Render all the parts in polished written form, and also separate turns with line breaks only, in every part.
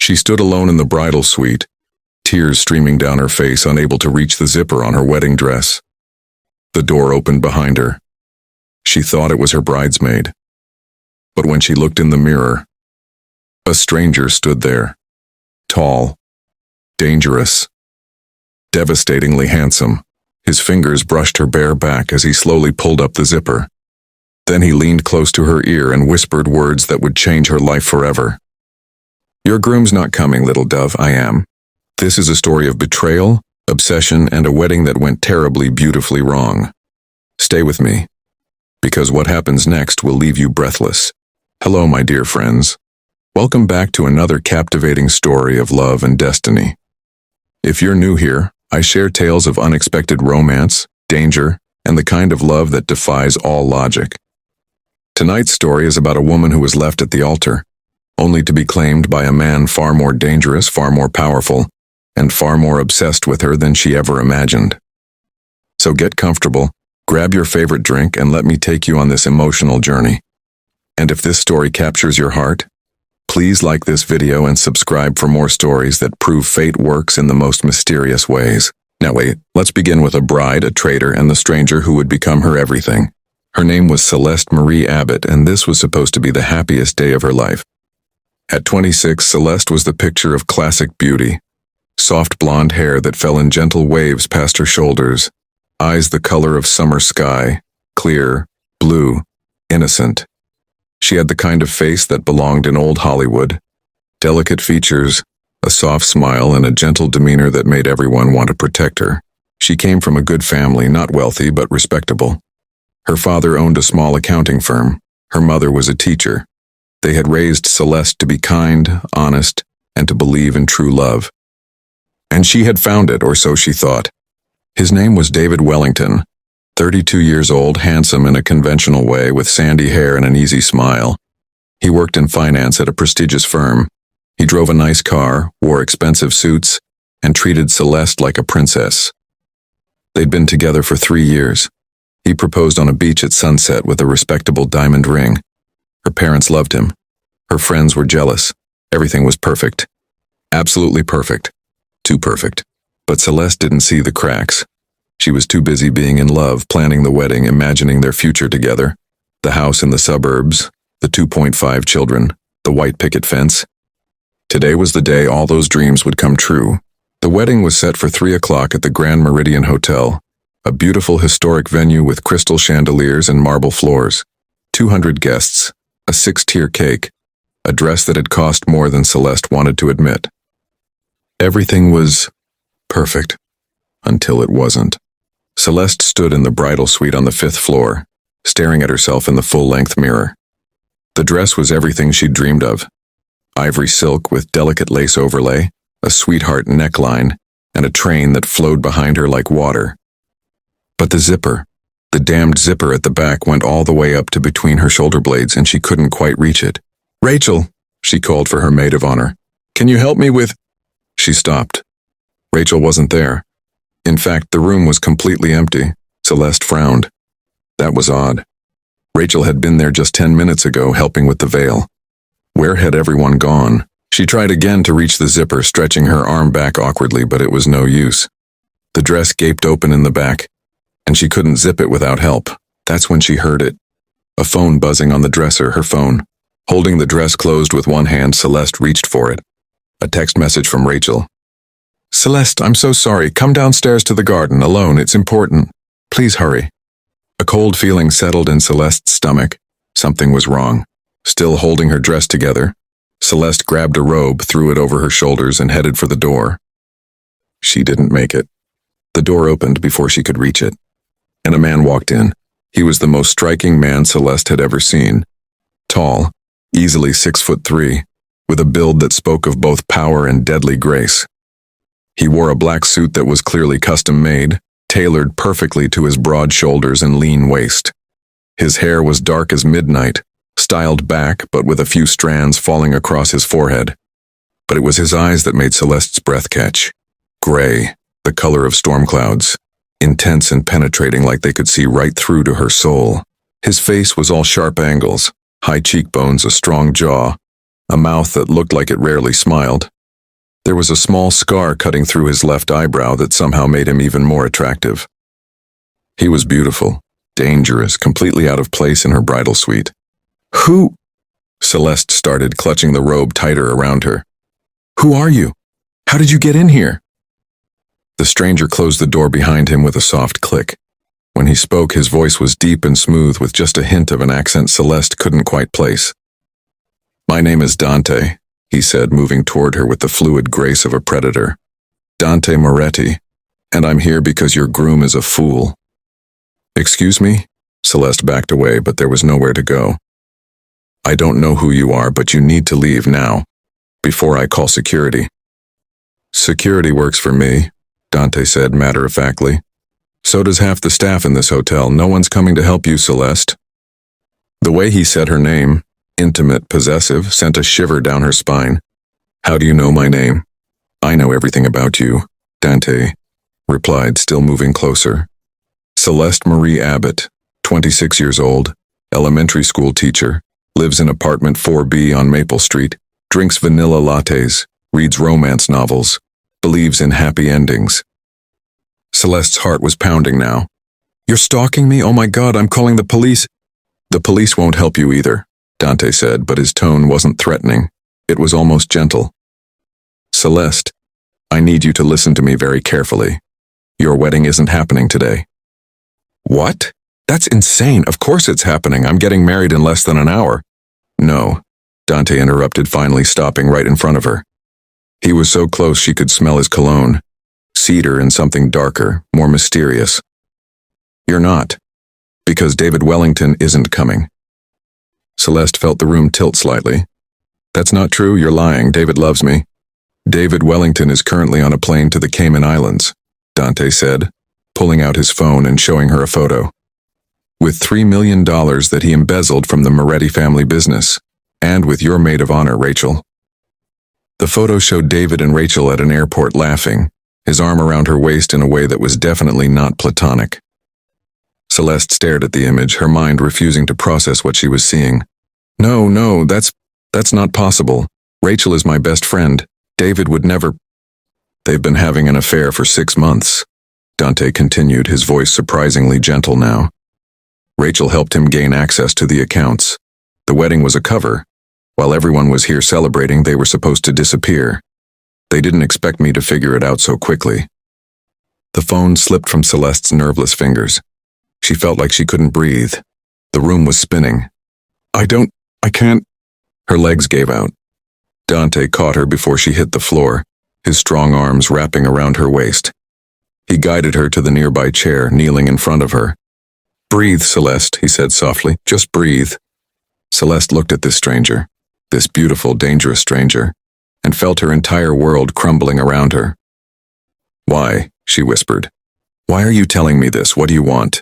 She stood alone in the bridal suite, tears streaming down her face, unable to reach the zipper on her wedding dress. The door opened behind her. She thought it was her bridesmaid. But when she looked in the mirror, a stranger stood there. Tall, dangerous, devastatingly handsome. His fingers brushed her bare back as he slowly pulled up the zipper. Then he leaned close to her ear and whispered words that would change her life forever. "Your groom's not coming, little dove, I am. This is a story of betrayal, obsession, and a wedding that went terribly, beautifully wrong. Stay with me, because what happens next will leave you breathless." Hello, my dear friends. Welcome back to another captivating story of love and destiny. If you're new here, I share tales of unexpected romance, danger, and the kind of love that defies all logic. Tonight's story is about a woman who was left at the altar, only to be claimed by a man far more dangerous, far more powerful, and far more obsessed with her than she ever imagined. So get comfortable, grab your favorite drink, and let me take you on this emotional journey. And if this story captures your heart, please like this video and subscribe for more stories that prove fate works in the most mysterious ways. Now wait, let's begin with a bride, a traitor, and the stranger who would become her everything. Her name was Celeste Marie Abbott, and this was supposed to be the happiest day of her life. At 26, Celeste was the picture of classic beauty. Soft blonde hair that fell in gentle waves past her shoulders, eyes the color of summer sky, clear, blue, innocent. She had the kind of face that belonged in old Hollywood, delicate features, a soft smile, and a gentle demeanor that made everyone want to protect her. She came from a good family, not wealthy but respectable. Her father owned a small accounting firm. Her mother was a teacher. They had raised Celeste to be kind, honest, and to believe in true love. And she had found it, or so she thought. His name was David Wellington, 32 years old, handsome in a conventional way, with sandy hair and an easy smile. He worked in finance at a prestigious firm. He drove a nice car, wore expensive suits, and treated Celeste like a princess. They'd been together for 3 years. He proposed on a beach at sunset with a respectable diamond ring. Her parents loved him. Her friends were jealous. Everything was perfect. Absolutely perfect. Too perfect. But Celeste didn't see the cracks. She was too busy being in love, planning the wedding, imagining their future together. The house in the suburbs, the 2.5 children, the white picket fence. Today was the day all those dreams would come true. The wedding was set for 3 o'clock at the Grand Meridian Hotel, a beautiful historic venue with crystal chandeliers and marble floors. 200 guests, a 6-tier cake, a dress that had cost more than Celeste wanted to admit. Everything was perfect, until it wasn't. Celeste stood in the bridal suite on the 5th floor, staring at herself in the full-length mirror. The dress was everything she'd dreamed of. Ivory silk with delicate lace overlay, a sweetheart neckline, and a train that flowed behind her like water. But the zipper, the damned zipper at the back, went all the way up to between her shoulder blades, and she couldn't quite reach it. "Rachel," she called for her maid of honor. "Can you help me with—" She stopped. Rachel wasn't there. In fact, the room was completely empty. Celeste frowned. That was odd. Rachel had been there just 10 minutes ago, helping with the veil. Where had everyone gone? She tried again to reach the zipper, stretching her arm back awkwardly, but it was no use. The dress gaped open in the back, and she couldn't zip it without help. That's when she heard it. A phone buzzing on the dresser, her phone. Holding the dress closed with one hand, Celeste reached for it. A text message from Rachel. "Celeste, I'm so sorry. Come downstairs to the garden, alone. It's important. Please hurry." A cold feeling settled in Celeste's stomach. Something was wrong. Still holding her dress together, Celeste grabbed a robe, threw it over her shoulders, and headed for the door. She didn't make it. The door opened before she could reach it, and a man walked in. He was the most striking man Celeste had ever seen. Tall, easily 6'3", with a build that spoke of both power and deadly grace. He wore a black suit that was clearly custom-made, tailored perfectly to his broad shoulders and lean waist. His hair was dark as midnight, styled back but with a few strands falling across his forehead. But it was his eyes that made Celeste's breath catch. Gray, the color of storm clouds, intense and penetrating, like they could see right through to her soul. His face was all sharp angles, high cheekbones, a strong jaw, a mouth that looked like it rarely smiled, There was a small scar cutting through his left eyebrow that somehow made him even more attractive. He was beautiful, dangerous, completely out of place in her bridal suite. Who? Celeste started, clutching the robe tighter around her. Who are you? How did you get in here? The stranger closed the door behind him with a soft click. When he spoke, his voice was deep and smooth with just a hint of an accent Celeste couldn't quite place. My name is Dante, he said, moving toward her with the fluid grace of a predator. Dante Moretti, and I'm here because your groom is a fool. Excuse me? Celeste backed away, but there was nowhere to go. I don't know who you are, but you need to leave now, before I call security. Security works for me, Dante said matter-of-factly. So does half the staff in this hotel. No one's coming to help you, Celeste. The way he said her name, intimate, possessive, sent a shiver down her spine. How do you know my name? I know everything about you, Dante replied, still moving closer. Celeste Marie Abbott, 26 years old, elementary school teacher, lives in apartment 4B on Maple Street, drinks vanilla lattes, reads romance novels, believes in happy endings. Celeste's heart was pounding now. You're stalking me? Oh my God, I'm calling the police. The police won't help you either, Dante said, but his tone wasn't threatening. It was almost gentle. Celeste, I need you to listen to me very carefully. Your wedding isn't happening today. What? That's insane. Of course it's happening. I'm getting married in less than an hour. No, Dante interrupted, finally stopping right in front of her. He was so close she could smell his cologne. Cedar and something darker, more mysterious. You're not. Because David Wellington isn't coming. Celeste felt the room tilt slightly. That's not true, you're lying. David loves me. David Wellington is currently on a plane to the Cayman Islands, Dante said, pulling out his phone and showing her a photo. With $3 million that he embezzled from the Moretti family business, and with your maid of honor, Rachel. The photo showed David and Rachel at an airport laughing, his arm around her waist in a way that was definitely not platonic. Celeste stared at the image, her mind refusing to process what she was seeing. No, that's not possible. Rachel is my best friend. David would never... They've been having an affair for 6 months, Dante continued, his voice surprisingly gentle now. Rachel helped him gain access to the accounts. The wedding was a cover. While everyone was here celebrating, they were supposed to disappear. They didn't expect me to figure it out so quickly. The phone slipped from Celeste's nerveless fingers. She felt like she couldn't breathe. The room was spinning. I can't... Her legs gave out. Dante caught her before she hit the floor, his strong arms wrapping around her waist. He guided her to the nearby chair, kneeling in front of her. Breathe, Celeste, he said softly. Just breathe. Celeste looked at this stranger, this beautiful, dangerous stranger, and felt her entire world crumbling around her. Why? She whispered. Why are you telling me this? What do you want?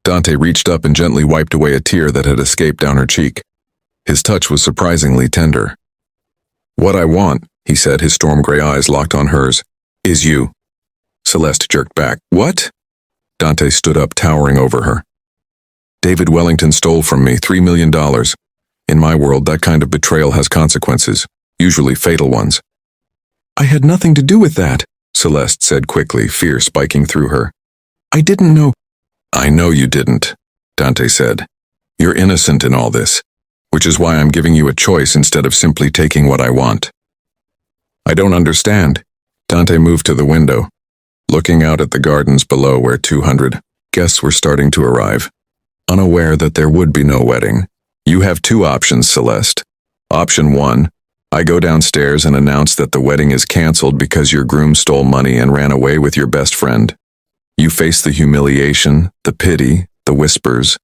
Dante reached up and gently wiped away a tear that had escaped down her cheek. His touch was surprisingly tender. What I want, he said, his storm gray eyes locked on hers, is you. Celeste jerked back. What? Dante stood up, towering over her. David Wellington stole from me $3 million. In my world, that kind of betrayal has consequences, usually fatal ones. I had nothing to do with that, Celeste said quickly, fear spiking through her. I didn't know. I know you didn't, Dante said. You're innocent in all this, which is why I'm giving you a choice instead of simply taking what I want. I don't understand. Dante moved to the window, looking out at the gardens below where 200 guests were starting to arrive. Unaware that there would be no wedding. You have 2 options, Celeste. Option 1, I go downstairs and announce that the wedding is canceled because your groom stole money and ran away with your best friend. You face the humiliation, the pity, the whispers.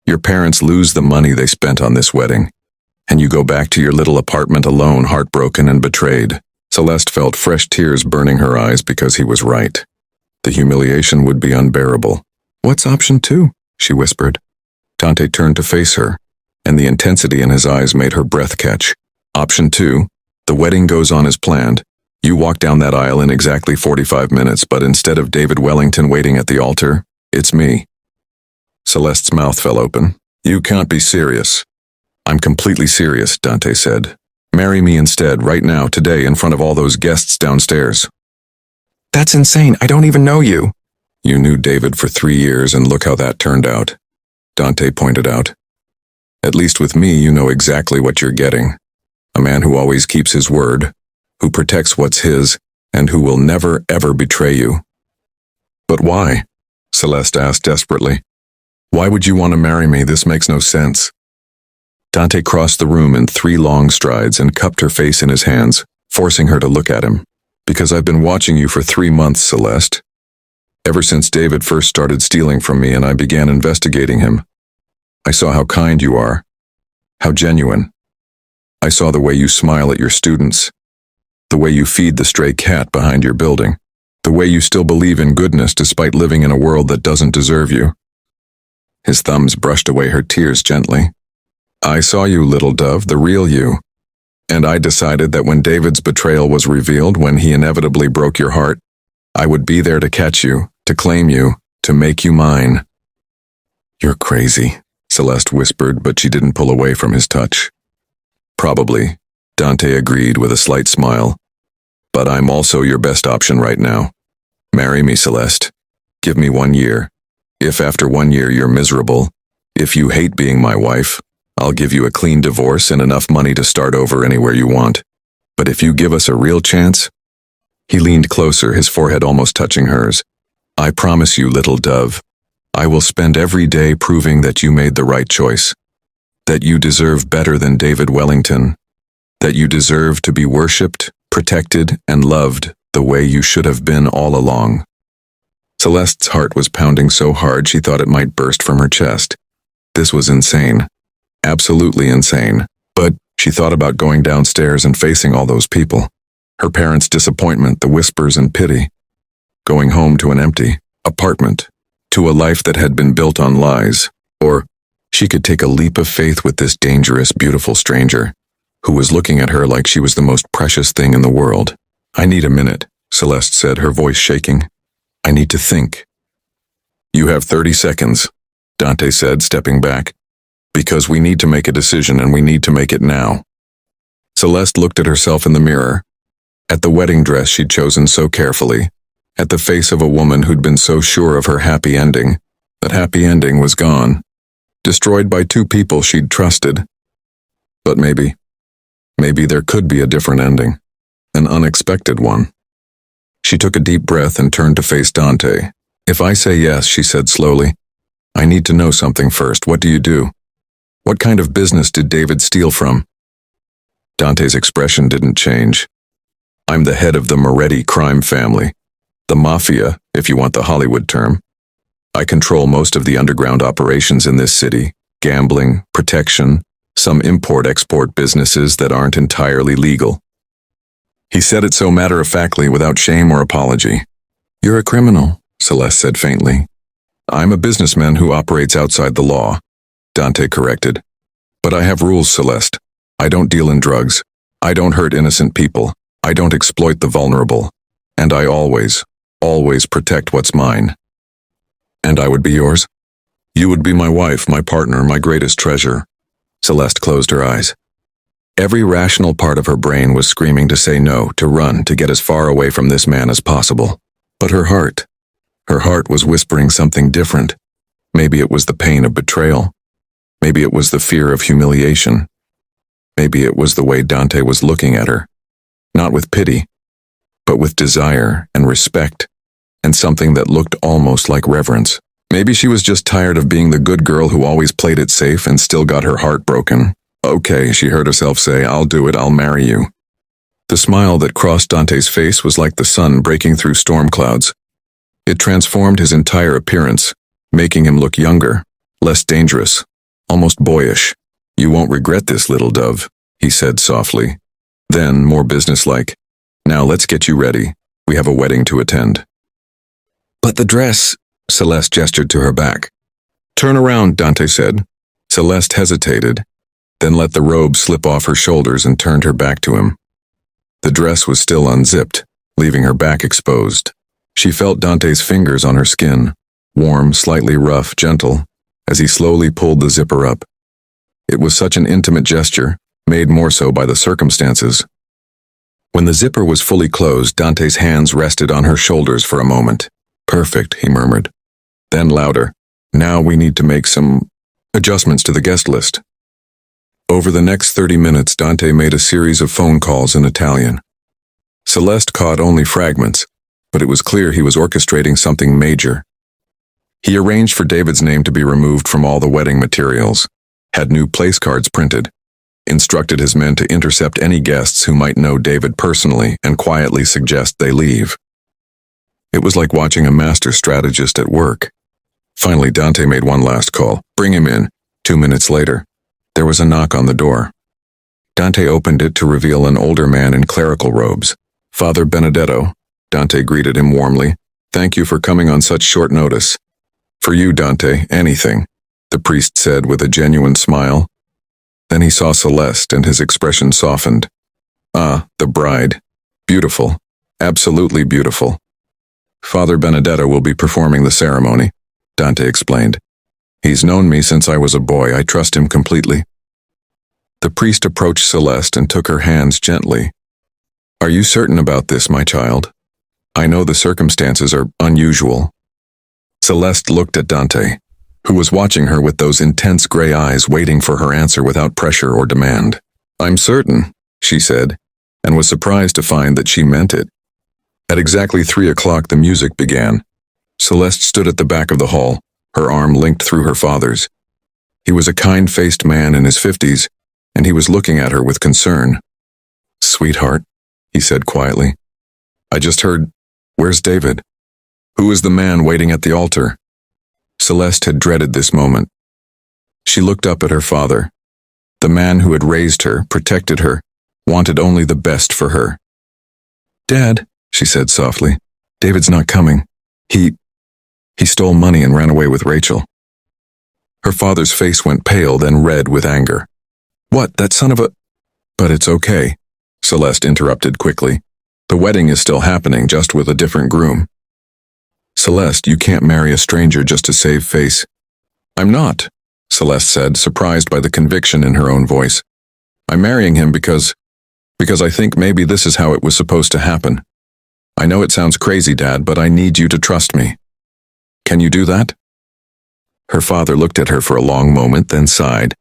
Your parents lose the money they spent on this wedding, and you go back to your little apartment alone, heartbroken and betrayed. Celeste felt fresh tears burning her eyes because he was right. The humiliation would be unbearable. What's option 2? She whispered. Dante turned to face her, and the intensity in his eyes made her breath catch. Option 2, the wedding goes on as planned. You walk down that aisle in exactly 45 minutes, but instead of David Wellington waiting at the altar, it's me. Celeste's mouth fell open. You can't be serious. I'm completely serious, Dante said, Marry me instead, right now, today, in front of all those guests downstairs.
That's insane. I don't even know you.
You knew David for 3 years, and look how that turned out, Dante pointed out. At least with me, you know exactly what you're getting. A man who always keeps his word, who protects what's his, and who will never, ever betray you. But why? Celeste asked desperately. Why would you want to marry me? This makes no sense. Dante crossed the room in 3 long strides and cupped her face in his hands, forcing her to look at him. Because I've been watching you for 3 months, Celeste. Ever since David first started stealing from me and I began investigating him. I saw how kind you are, how genuine. I saw the way you smile at your students, the way you feed the stray cat behind your building, the way you still believe in goodness despite living in a world that doesn't deserve you. His thumbs brushed away her tears gently. I saw you, little dove, the real you. And I decided that when David's betrayal was revealed, when he inevitably broke your heart, I would be there to catch you, to claim you, to make you mine. You're crazy, Celeste whispered, but she didn't pull away from his touch. Probably, Dante agreed with a slight smile. But I'm also your best option right now. Marry me, Celeste. Give me 1 year. If after 1 year you're miserable, if you hate being my wife, I'll give you a clean divorce and enough money to start over anywhere you want. But if you give us a real chance... He leaned closer, his forehead almost touching hers. I promise you, little dove, I will spend every day proving that you made the right choice. That you deserve better than David Wellington. That you deserve to be worshipped, protected, and loved the way you should have been all along. Celeste's heart was pounding so hard she thought it might burst from her chest. This was insane. Absolutely insane. But she thought about going downstairs and facing all those people. Her parents' disappointment, the whispers and pity. Going home to an empty apartment, to a life that had been built on lies. Or she could take a leap of faith with this dangerous, beautiful stranger, who was looking at her like she was the most precious thing in the world. I need a minute, Celeste said, her voice shaking. I need to think. You have 30 seconds, Dante said, stepping back. Because we need to make a decision and we need to make it now. Celeste looked at herself in the mirror, at the wedding dress she'd chosen so carefully, at the face of a woman who'd been so sure of her happy ending. That happy ending was gone, destroyed by 2 people she'd trusted. But maybe there could be a different ending, an unexpected one. She took a deep breath and turned to face Dante. If I say yes, she said slowly, I need to know something first. What do you do? What kind of business did David steal from? Dante's expression didn't change. I'm the head of the Moretti crime family. The mafia, if you want the Hollywood term. I control most of the underground operations in this city. Gambling, protection, some import-export businesses that aren't entirely legal. He said it so matter-of-factly without shame or apology. You're a criminal, Celeste said faintly. I'm a businessman who operates outside the law, Dante corrected. But I have rules, Celeste. I don't deal in drugs. I don't hurt innocent people. I don't exploit the vulnerable. And I always protect what's mine. And I would be yours? You would be my wife, my partner, my greatest treasure. Celeste closed her eyes. Every rational part of her brain was screaming to say no, to run, to get as far away from this man as possible. But her heart was whispering something different. Maybe it was the pain of betrayal. Maybe it was the fear of humiliation. Maybe it was the way Dante was looking at her. Not with pity, but with desire and respect, and something that looked almost like reverence. Maybe she was just tired of being the good girl who always played it safe and still got her heart broken. Okay, she heard herself say, I'll do it, I'll marry you. The smile that crossed Dante's face was like the sun breaking through storm clouds. It transformed his entire appearance, making him look younger, less dangerous, almost boyish. You won't regret this, little dove, he said softly. Then, more businesslike, now let's get you ready. We have a wedding to attend. But the dress, Celeste gestured to her back. Turn around, Dante said. Celeste hesitated, then let the robe slip off her shoulders and turned her back to him. The dress was still unzipped, leaving her back exposed. She felt Dante's fingers on her skin, warm, slightly rough, gentle, as he slowly pulled the zipper up. It was such an intimate gesture, made more so by the circumstances. When the zipper was fully closed, Dante's hands rested on her shoulders for a moment. "Perfect," he murmured. Then louder, "Now we need to make some adjustments to the guest list." Over the next 30 minutes, Dante made a series of phone calls in Italian. Celeste caught only fragments, but it was clear he was orchestrating something major. He arranged for David's name to be removed from all the wedding materials, had new place cards printed, instructed his men to intercept any guests who might know David personally and quietly suggest they leave. It was like watching a master strategist at work. Finally, Dante made one last call. "Bring him in." 2 minutes later, there was a knock on the door. Dante opened it to reveal an older man in clerical robes. "Father Benedetto," Dante greeted him warmly. "Thank you for coming on such short notice." "For you, Dante, anything," the priest said with a genuine smile. Then he saw Celeste and his expression softened. "Ah, the bride. Beautiful. Absolutely beautiful." "Father Benedetto will be performing the ceremony," Dante explained. "He's known me since I was a boy. I trust him completely." The priest approached Celeste and took her hands gently. "Are you certain about this, my child? I know the circumstances are unusual." Celeste looked at Dante, who was watching her with those intense gray eyes, waiting for her answer without pressure or demand. "I'm certain," she said, and was surprised to find that she meant it. At exactly 3 o'clock the music began. Celeste stood at the back of the hall, her arm linked through her father's. He was a kind-faced man in his 50s, and he was looking at her with concern. "Sweetheart," he said quietly, "I just heard, where's David? Who is the man waiting at the altar?" Celeste had dreaded this moment. She looked up at her father, the man who had raised her, protected her, wanted only the best for her. "Dad," she said softly, "David's not coming. He stole money and ran away with Rachel." Her father's face went pale, then red with anger. "What, that son of a—" "But it's okay," Celeste interrupted quickly. "The wedding is still happening, just with a different groom." "Celeste, you can't marry a stranger just to save face." "I'm not," Celeste said, surprised by the conviction in her own voice. "I'm marrying him because I think maybe this is how it was supposed to happen. I know it sounds crazy, Dad, but I need you to trust me. Can you do that?" Her father looked at her for a long moment, then sighed.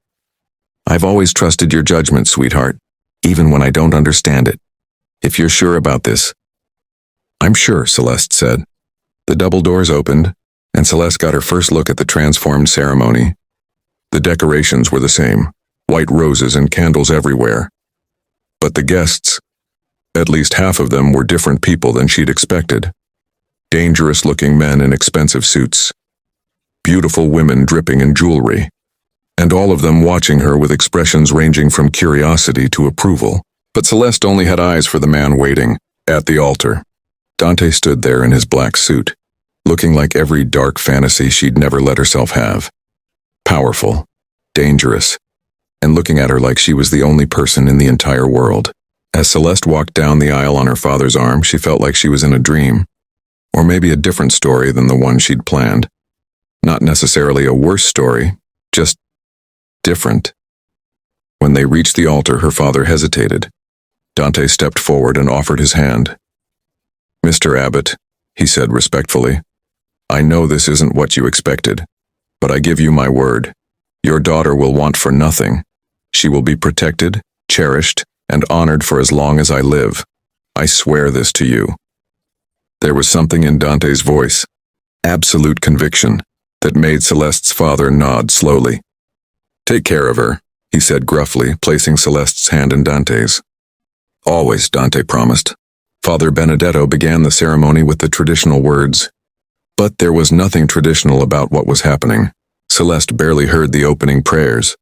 "I've always trusted your judgment, sweetheart, even when I don't understand it. If you're sure about this." "I'm sure," Celeste said. The double doors opened, and Celeste got her first look at the transformed ceremony. The decorations were the same, white roses and candles everywhere. But the guests, at least half of them, were different people than she'd expected. Dangerous-looking men in expensive suits, beautiful women dripping in jewelry, and all of them watching her with expressions ranging from curiosity to approval. But Celeste only had eyes for the man waiting at the altar. Dante stood there in his black suit, looking like every dark fantasy she'd never let herself have. Powerful, dangerous, and looking at her like she was the only person in the entire world. As Celeste walked down the aisle on her father's arm, she felt like she was in a dream, or maybe a different story than the one she'd planned. Not necessarily a worse story, just different. When they reached the altar, her father hesitated. Dante stepped forward and offered his hand. "Mr. Abbott," he said respectfully, "I know this isn't what you expected, but I give you my word. Your daughter will want for nothing. She will be protected, cherished, and honored for as long as I live. I swear this to you." There was something in Dante's voice, absolute conviction, that made Celeste's father nod slowly. "Take care of her," he said gruffly, placing Celeste's hand in Dante's. "Always," Dante promised. Father Benedetto began the ceremony with the traditional words. But there was nothing traditional about what was happening. Celeste barely heard the opening prayers.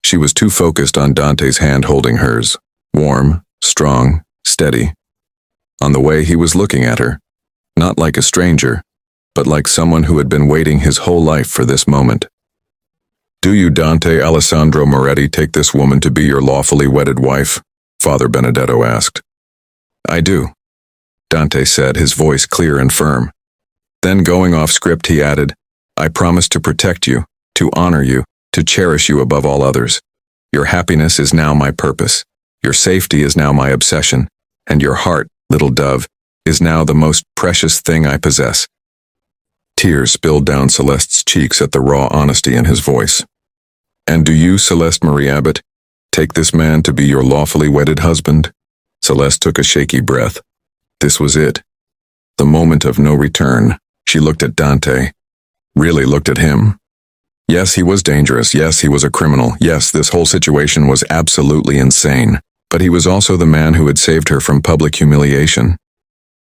She was too focused on Dante's hand holding hers, warm, strong, steady. On the way, he was looking at her, not like a stranger, but like someone who had been waiting his whole life for this moment. "Do you, Dante Alessandro Moretti, take this woman to be your lawfully wedded wife?" Father Benedetto asked. "I do," Dante said, his voice clear and firm. Then, going off script, he added, "I promise to protect you, to honor you, to cherish you above all others." Your happiness is now my purpose. Your safety is now my obsession. And your heart, little dove, is now the most precious thing I possess. Tears spilled down Celeste's cheeks at the raw honesty in his voice. And do you, Celeste Marie Abbott, take this man to be your lawfully wedded husband? Celeste took a shaky breath. This was it. The moment of no return. She looked at Dante. Really looked at him. Yes, he was dangerous. Yes, he was a criminal. Yes, this whole situation was absolutely insane. But he was also the man who had saved her from public humiliation,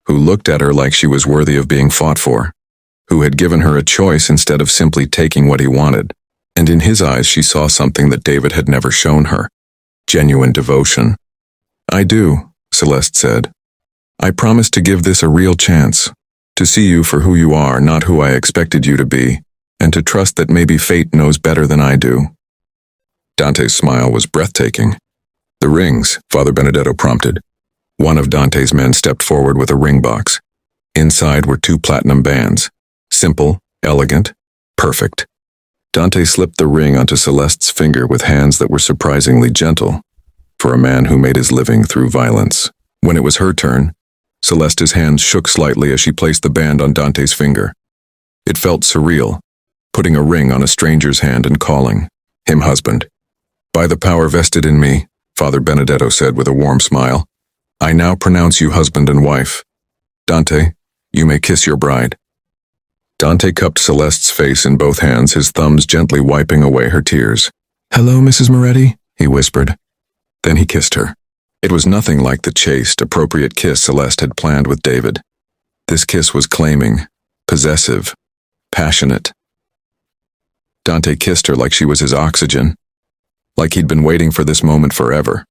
who looked at her like she was worthy of being fought for, who had given her a choice instead of simply taking what he wanted. And in his eyes she saw something that David had never shown her. Genuine devotion. I do, Celeste said. I promise to give this a real chance, to see you for who you are, not who I expected you to be, and to trust that maybe fate knows better than I do. Dante's smile was breathtaking. The rings, Father Benedetto prompted. One of Dante's men stepped forward with a ring box. Inside were 2 platinum bands. Simple, elegant, perfect. Dante slipped the ring onto Celeste's finger with hands that were surprisingly gentle, for a man who made his living through violence. When it was her turn, Celeste's hands shook slightly as she placed the band on Dante's finger. It felt surreal, putting a ring on a stranger's hand and calling him husband. By the power vested in me, Father Benedetto said with a warm smile, I now pronounce you husband and wife. Dante, you may kiss your bride. Dante cupped Celeste's face in both hands, his thumbs gently wiping away her tears. Hello, Mrs. Moretti, he whispered. Then he kissed her. It was nothing like the chaste, appropriate kiss Celeste had planned with David. This kiss was claiming, possessive, passionate. Dante kissed her like she was his oxygen, like he'd been waiting for this moment forever,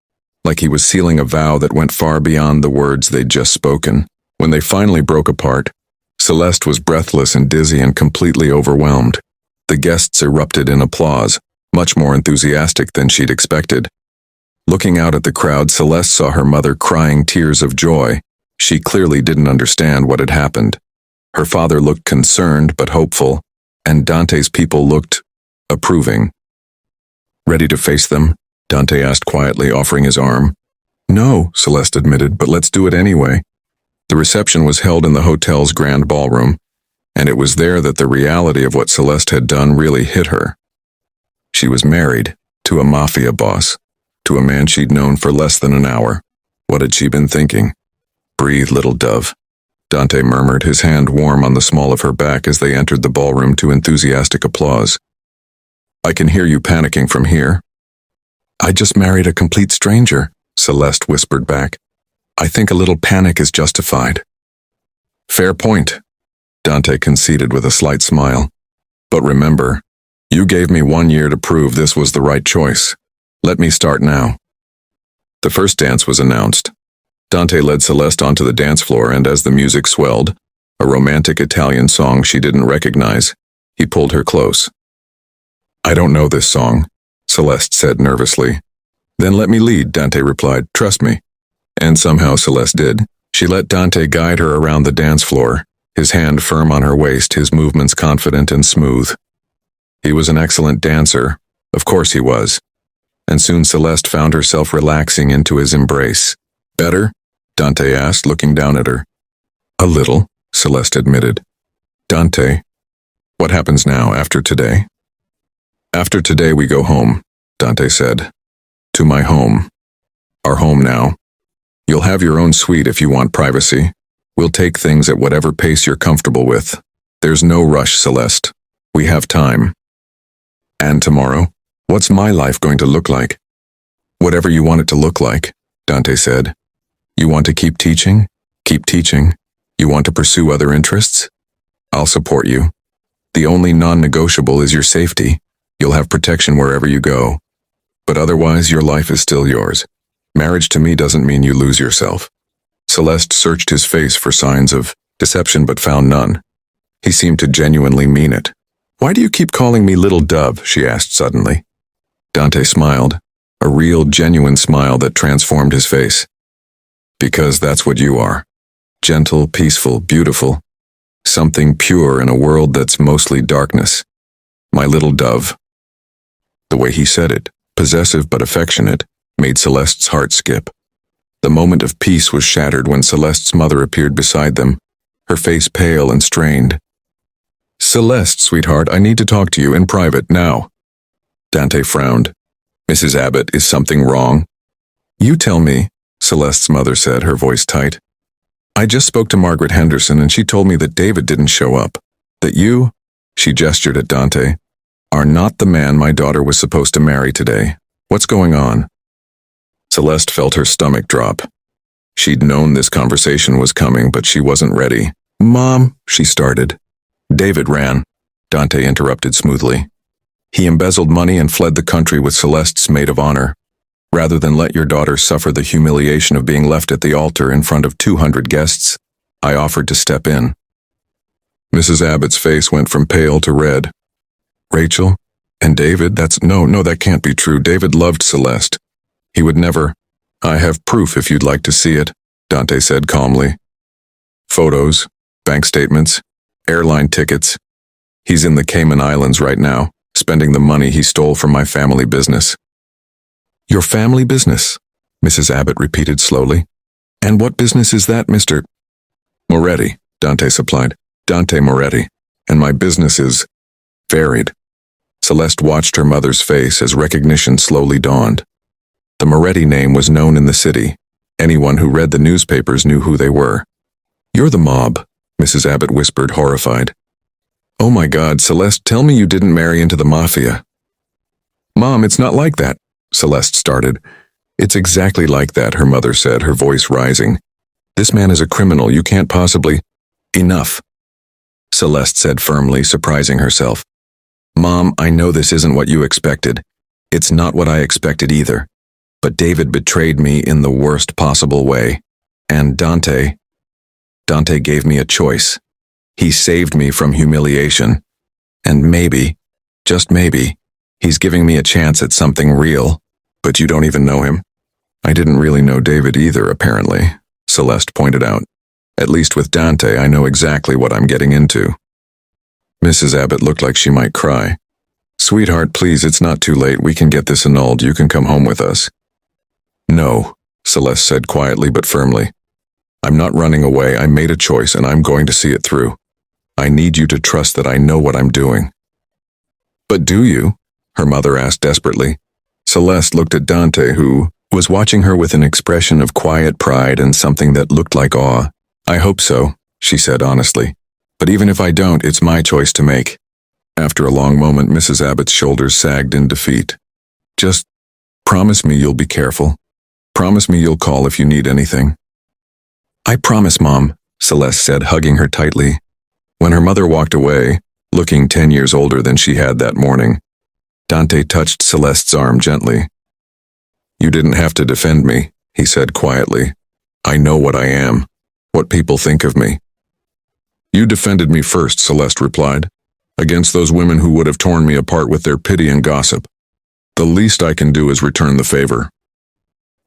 like he was sealing a vow that went far beyond the words they'd just spoken. When they finally broke apart, Celeste was breathless and dizzy and completely overwhelmed. The guests erupted in applause, much more enthusiastic than she'd expected. Looking out at the crowd, Celeste saw her mother crying tears of joy. She clearly didn't understand what had happened. Her father looked concerned but hopeful, and Dante's people looked approving. Ready to face them? Dante asked quietly, offering his arm. No, Celeste admitted, but let's do it anyway. The reception was held in the hotel's grand ballroom, and it was there that the reality of what Celeste had done really hit her. She was married to a mafia boss, to a man she'd known for less than an hour. What had she been thinking? Breathe, little dove, Dante murmured, his hand warm on the small of her back as they entered the ballroom to enthusiastic applause. I can hear you panicking from here. I just married a complete stranger, Celeste whispered back. I think a little panic is justified. Fair point, Dante conceded with a slight smile. But remember, you gave me 1 year to prove this was the right choice. Let me start now. The first dance was announced. Dante led Celeste onto the dance floor, and as the music swelled, a romantic Italian song she didn't recognize, he pulled her close. I don't know this song, Celeste said nervously. Then let me lead, Dante replied. Trust me. And somehow Celeste did. She let Dante guide her around the dance floor, his hand firm on her waist, his movements confident and smooth. He was an excellent dancer, of course he was. And soon Celeste found herself relaxing into his embrace. Better? Dante asked, looking down at her. A little, Celeste admitted. Dante, what happens now after today? After today we go home, Dante said. To my home. Our home now. You'll have your own suite if you want privacy. We'll take things at whatever pace you're comfortable with. There's no rush, Celeste. We have time. And tomorrow? What's my life going to look like? Whatever you want it to look like, Dante said. You want to keep teaching? Keep teaching. You want to pursue other interests? I'll support you. The only non-negotiable is your safety. You'll have protection wherever you go. But otherwise, your life is still yours. Marriage to me doesn't mean you lose yourself. Celeste searched his face for signs of deception but found none. He seemed to genuinely mean it. Why do you keep calling me little dove? She asked suddenly. Dante smiled, a real, genuine smile that transformed his face. Because that's what you are. Gentle, peaceful, beautiful. Something pure in a world that's mostly darkness. My little dove. The way he said it, possessive but affectionate, made Celeste's heart skip. The moment of peace was shattered when Celeste's mother appeared beside them, her face pale and strained. "Celeste, sweetheart, I need to talk to you in private now." Dante frowned. "Mrs. Abbott, is something wrong?" "You tell me," Celeste's mother said, her voice tight. "I just spoke to Margaret Henderson and she told me that David didn't show up. That you," she gestured at Dante, "are not the man my daughter was supposed to marry today. What's going on?" Celeste felt her stomach drop. She'd known this conversation was coming, but she wasn't ready. "Mom," she started. "David ran," Dante interrupted smoothly. "He embezzled money and fled the country with Celeste's maid of honor. Rather than let your daughter suffer the humiliation of being left at the altar in front of 200 guests, I offered to step in." Mrs. Abbott's face went from pale to red. "Rachel? And David? No, that can't be true. David loved Celeste. He would never—" "I have proof if you'd like to see it," Dante said calmly. "Photos, bank statements, airline tickets. He's in the Cayman Islands right now, spending the money he stole from my family business." "Your family business?" Mrs. Abbott repeated slowly. "And what business is that, Mr. "Moretti," Dante supplied. "Dante Moretti. And my business is varied." Celeste watched her mother's face as recognition slowly dawned. The Moretti name was known in the city. Anyone who read the newspapers knew who they were. "You're the mob," Mrs. Abbott whispered, horrified. "Oh my God, Celeste, tell me you didn't marry into the mafia." "Mom, it's not like that," Celeste started. "It's exactly like that," her mother said, her voice rising. "This man is a criminal. You can't possibly—" "Enough," Celeste said firmly, surprising herself. "Mom, I know this isn't what you expected. It's not what I expected either. But David betrayed me in the worst possible way. And Dante gave me a choice. He saved me from humiliation. And maybe, just maybe, he's giving me a chance at something real. But you don't even know him." "I didn't really know David either, apparently," Celeste pointed out. "At least with Dante, I know exactly what I'm getting into." Mrs. Abbott looked like she might cry. "Sweetheart, please, it's not too late. We can get this annulled. You can come home with us." "No," Celeste said quietly but firmly. "I'm not running away. I made a choice and I'm going to see it through. I need you to trust that I know what I'm doing." "But do you?" her mother asked desperately. Celeste looked at Dante, who was watching her with an expression of quiet pride and something that looked like awe. "I hope so," she said honestly. "But even if I don't, it's my choice to make." After a long moment, Mrs. Abbott's shoulders sagged in defeat. "Just promise me you'll be careful. Promise me you'll call if you need anything." "I promise, Mom," Celeste said, hugging her tightly. When her mother walked away, looking 10 years older than she had that morning, Dante touched Celeste's arm gently. "You didn't have to defend me," he said quietly. "I know what I am, what people think of me." "You defended me first," Celeste replied, "against those women who would have torn me apart with their pity and gossip. The least I can do is return the favor."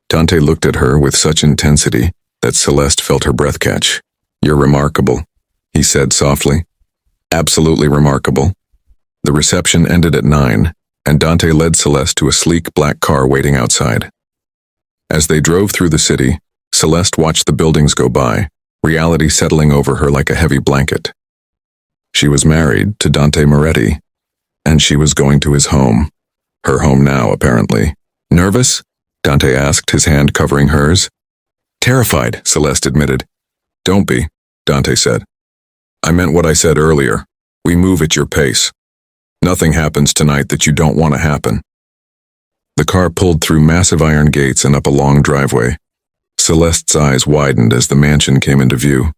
Dante looked at her with such intensity that Celeste felt her breath catch. "You're remarkable," he said softly. "Absolutely remarkable." The reception ended at 9, and Dante led Celeste to a sleek black car waiting outside. As they drove through the city, Celeste watched the buildings go by, reality settling over her like a heavy blanket. She was married to Dante Moretti, and she was going to his home. Her home now, apparently. "Nervous?" Dante asked, his hand covering hers. "Terrified," Celeste admitted. "Don't be," Dante said. "I meant what I said earlier. We move at your pace. Nothing happens tonight that you don't want to happen." The car pulled through massive iron gates and up a long driveway. Celeste's eyes widened as the mansion came into view.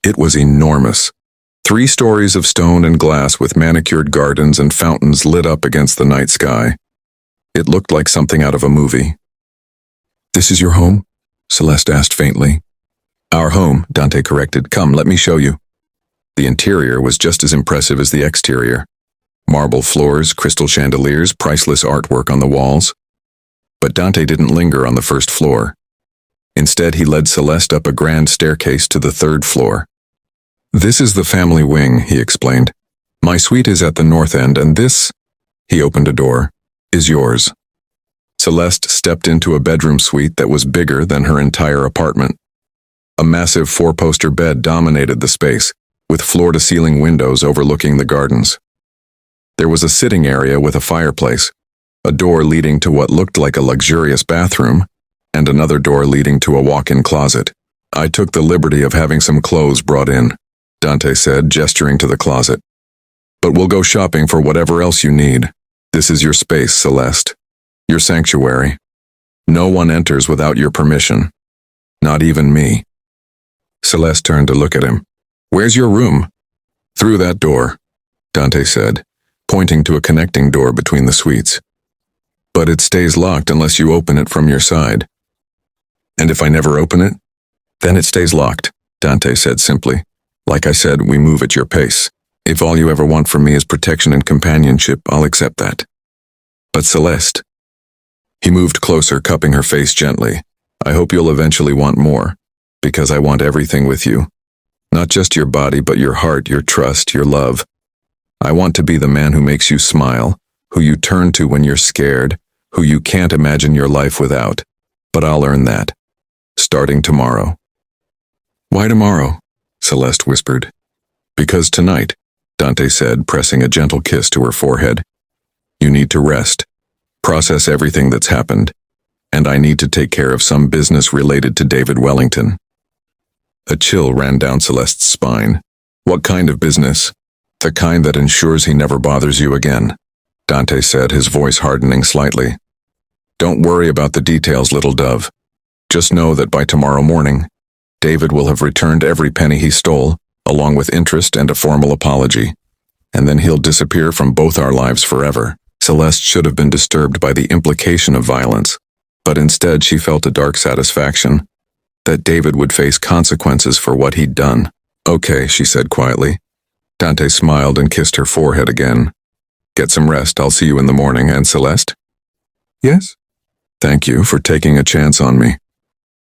It was enormous. 3 stories of stone and glass with manicured gardens and fountains lit up against the night sky. It looked like something out of a movie. "This is your home?" Celeste asked faintly. "Our home," Dante corrected. "Come, let me show you." The interior was just as impressive as the exterior. Marble floors, crystal chandeliers, priceless artwork on the walls. But Dante didn't linger on the first floor. Instead, he led Celeste up a grand staircase to the 3rd floor. "This is the family wing," he explained. "My suite is at the north end, and this," he opened a door, "is yours." Celeste stepped into a bedroom suite that was bigger than her entire apartment. A massive four-poster bed dominated the space, with floor-to-ceiling windows overlooking the gardens. There was a sitting area with a fireplace, a door leading to what looked like a luxurious bathroom, and another door leading to a walk-in closet. "I took the liberty of having some clothes brought in," Dante said, gesturing to the closet. "But we'll go shopping for whatever else you need. This is your space, Celeste. Your sanctuary. No one enters without your permission. Not even me." Celeste turned to look at him. "Where's your room?" "Through that door," Dante said, pointing to a connecting door between the suites. "But it stays locked unless you open it from your side." "And if I never open it?" "Then it stays locked," Dante said simply. "Like I said, we move at your pace. If all you ever want from me is protection and companionship, I'll accept that." "But Celeste..." He moved closer, cupping her face gently. "I hope you'll eventually want more, because I want everything with you. Not just your body, but your heart, your trust, your love. I want to be the man who makes you smile, who you turn to when you're scared, who you can't imagine your life without. But I'll earn that. Starting tomorrow." "Why tomorrow?" Celeste whispered. "Because tonight," Dante said, pressing a gentle kiss to her forehead. "You need to rest, process everything that's happened, and I need to take care of some business related to David Wellington." A chill ran down Celeste's spine. "What kind of business?" "The kind that ensures he never bothers you again," Dante said, his voice hardening slightly. "Don't worry about the details, little dove. Just know that by tomorrow morning, David will have returned every penny he stole, along with interest and a formal apology. And then he'll disappear from both our lives forever." Celeste should have been disturbed by the implication of violence, but instead she felt a dark satisfaction that David would face consequences for what he'd done. "Okay," she said quietly. Dante smiled and kissed her forehead again. "Get some rest, I'll see you in the morning, and Celeste?" "Yes?" "Thank you for taking a chance on me.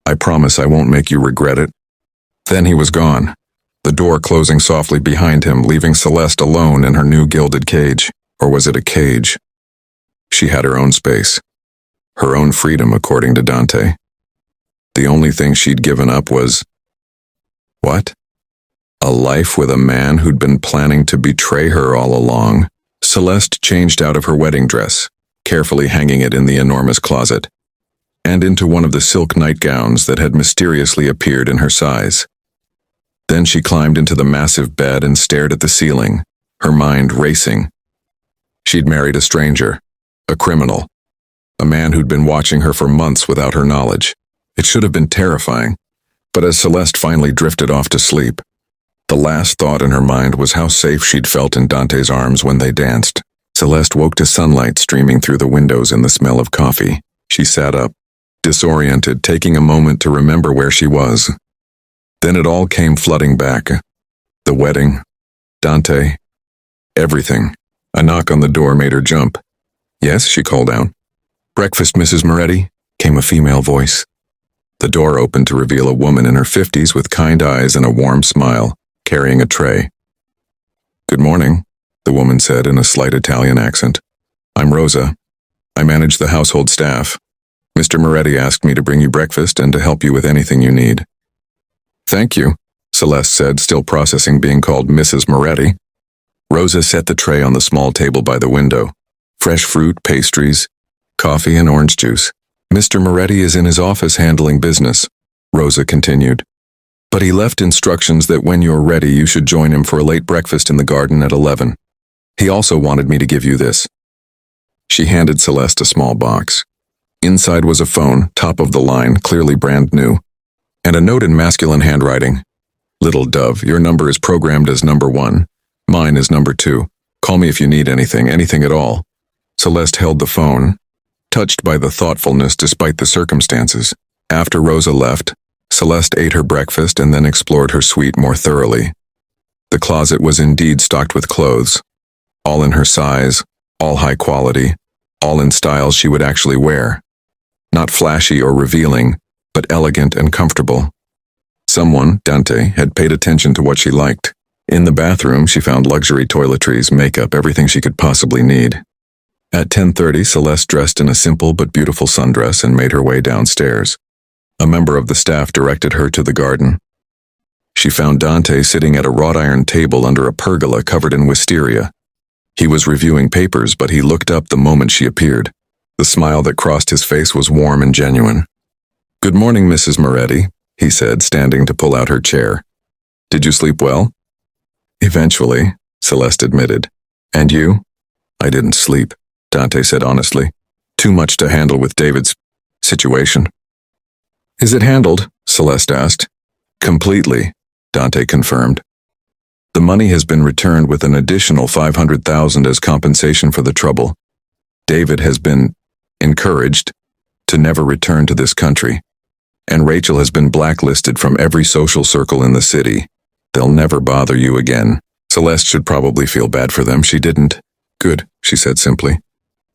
I promise I won't make you regret it." Then he was gone, the door closing softly behind him, leaving Celeste alone in her new gilded cage. Or was it a cage? She had her own space, her own freedom, according to Dante. The only thing she'd given up was... what? A life with a man who'd been planning to betray her all along. Celeste changed out of her wedding dress, carefully hanging it in the enormous closet, and into one of the silk nightgowns that had mysteriously appeared in her size. Then she climbed into the massive bed and stared at the ceiling, her mind racing. She'd married a stranger, a criminal, a man who'd been watching her for months without her knowledge. It should have been terrifying, but as Celeste finally drifted off to sleep, the last thought in her mind was how safe she'd felt in Dante's arms when they danced. Celeste woke to sunlight streaming through the windows and the smell of coffee. She sat up, disoriented, taking a moment to remember where she was. Then it all came flooding back. The wedding, Dante, everything. A knock on the door made her jump. "Yes," she called out. "Breakfast, Mrs. Moretti," came a female voice. The door opened to reveal a woman in her 50s with kind eyes and a warm smile, carrying a tray. "Good morning," the woman said in a slight Italian accent. "I'm Rosa. I manage the household staff. Mr. Moretti asked me to bring you breakfast and to help you with anything you need." "Thank you," Celeste said, still processing being called Mrs. Moretti. Rosa set the tray on the small table by the window. Fresh fruit, pastries, coffee, and orange juice. "Mr. Moretti is in his office handling business," Rosa continued. "But he left instructions that when you're ready you should join him for a late breakfast in the garden at 11. He also wanted me to give you this." She handed Celeste a small box. Inside was a phone, top of the line, clearly brand new, and a note in masculine handwriting. "Little dove, your number is programmed as number 1. Mine is number 2. Call me if you need anything at all." Celeste held the phone, touched by the thoughtfulness despite the circumstances. After Rosa left, Celeste ate her breakfast and then explored her suite more thoroughly. The closet was indeed stocked with clothes, all in her size, all high quality, all in styles she would actually wear. Not flashy or revealing, but elegant and comfortable. Someone, Dante, had paid attention to what she liked. In the bathroom, she found luxury toiletries, makeup, everything she could possibly need. At 10:30, Celeste dressed in a simple but beautiful sundress and made her way downstairs. A member of the staff directed her to the garden. She found Dante sitting at a wrought iron table under a pergola covered in wisteria. He was reviewing papers, but he looked up the moment she appeared. The smile that crossed his face was warm and genuine. "Good morning, Mrs. Moretti," he said, standing to pull out her chair. "Did you sleep well?" "Eventually," Celeste admitted. "And you?" "I didn't sleep," Dante said honestly. "Too much to handle with David's situation." "Is it handled?" Celeste asked. "Completely," Dante confirmed. "The money has been returned with an additional $500,000 as compensation for the trouble. David has been encouraged to never return to this country, and Rachel has been blacklisted from every social circle in the city. They'll never bother you again." Celeste should probably feel bad for them. She didn't. "Good," she said simply.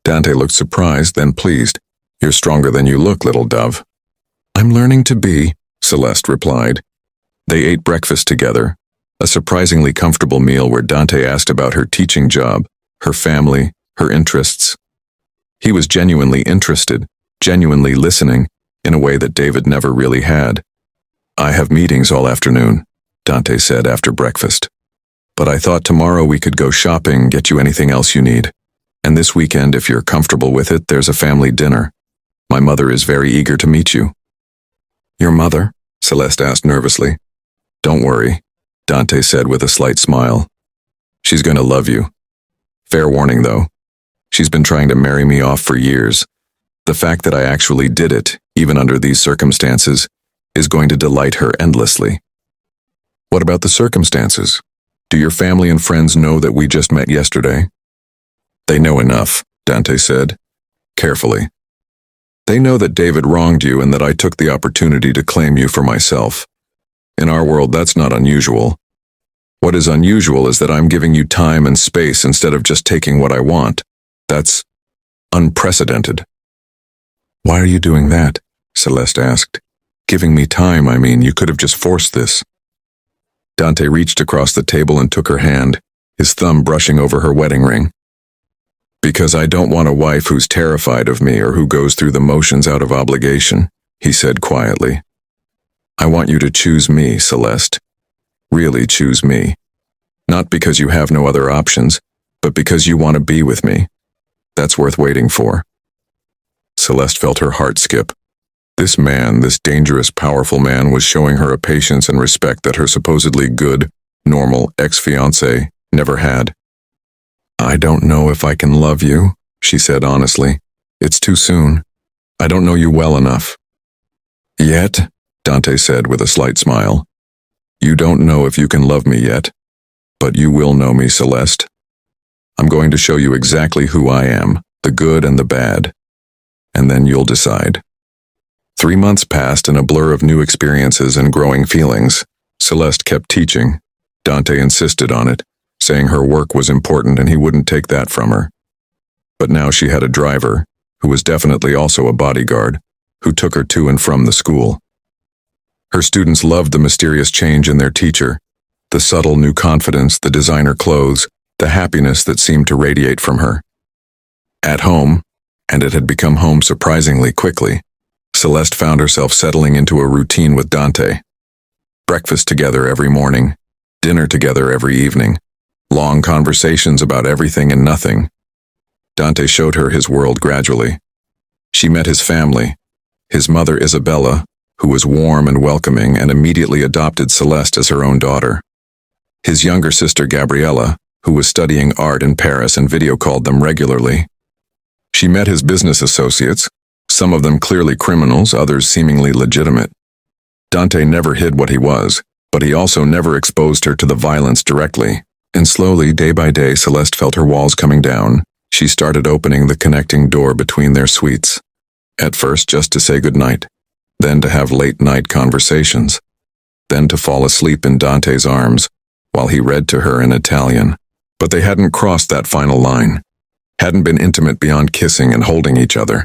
Dante looked surprised, then pleased. "You're stronger than you look, little dove." "I'm learning to be," Celeste replied. They ate breakfast together, a surprisingly comfortable meal where Dante asked about her teaching job, her family, her interests. He was genuinely interested, genuinely listening, in a way that David never really had. "I have meetings all afternoon," Dante said after breakfast. "But I thought tomorrow we could go shopping, get you anything else you need. And this weekend, if you're comfortable with it, there's a family dinner. My mother is very eager to meet you." "Your mother?" Celeste asked nervously. "Don't worry," Dante said with a slight smile. "She's going to love you. Fair warning, though. She's been trying to marry me off for years. The fact that I actually did it, even under these circumstances, is going to delight her endlessly." "What about the circumstances? Do your family and friends know that we just met yesterday?" "They know enough," Dante said, carefully. "They know that David wronged you and that I took the opportunity to claim you for myself. In our world, that's not unusual. What is unusual is that I'm giving you time and space instead of just taking what I want. That's unprecedented." "Why are you doing that?" Celeste asked. "Giving me time, I mean, you could have just forced this." Dante reached across the table and took her hand, his thumb brushing over her wedding ring. "Because I don't want a wife who's terrified of me or who goes through the motions out of obligation," he said quietly. "I want you to choose me, Celeste. Really choose me. Not because you have no other options, but because you want to be with me. That's worth waiting for." Celeste felt her heart skip. This man, this dangerous, powerful man, was showing her a patience and respect that her supposedly good, normal ex-fiancé never had. "I don't know if I can love you," she said honestly. "It's too soon. I don't know you well enough." "Yet?" Dante said with a slight smile. "You don't know if you can love me yet, but you will know me, Celeste. I'm going to show you exactly who I am, the good and the bad, and then you'll decide." 3 months passed in a blur of new experiences and growing feelings. Celeste kept teaching. Dante insisted on it, saying her work was important and he wouldn't take that from her. But now she had a driver, who was definitely also a bodyguard, who took her to and from the school. Her students loved the mysterious change in their teacher, the subtle new confidence, the designer clothes, the happiness that seemed to radiate from her. At home, and it had become home surprisingly quickly, Celeste found herself settling into a routine with Dante. Breakfast together every morning, dinner together every evening, long conversations about everything and nothing. Dante showed her his world gradually. She met his family, his mother Isabella, who was warm and welcoming and immediately adopted Celeste as her own daughter. His younger sister Gabriella, who was studying art in Paris and video called them regularly. She met his business associates, some of them clearly criminals, others seemingly legitimate. Dante never hid what he was, but he also never exposed her to the violence directly. And slowly, day by day, Celeste felt her walls coming down. She started opening the connecting door between their suites. At first, just to say goodnight, then to have late-night conversations, then to fall asleep in Dante's arms while he read to her in Italian. But they hadn't crossed that final line, hadn't been intimate beyond kissing and holding each other.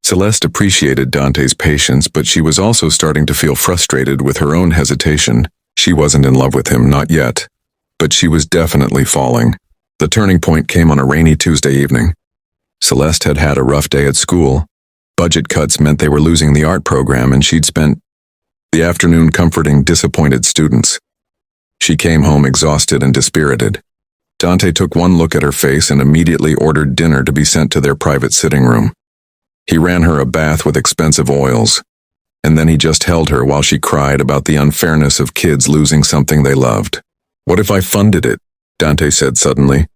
Celeste appreciated Dante's patience, but she was also starting to feel frustrated with her own hesitation. She wasn't in love with him, not yet, but she was definitely falling. The turning point came on a rainy Tuesday evening. Celeste had had a rough day at school. Budget cuts meant they were losing the art program, and she'd spent the afternoon comforting disappointed students. She came home exhausted and dispirited. Dante took one look at her face and immediately ordered dinner to be sent to their private sitting room. He ran her a bath with expensive oils, and then he just held her while she cried about the unfairness of kids losing something they loved. "What if I funded it?" Dante said suddenly.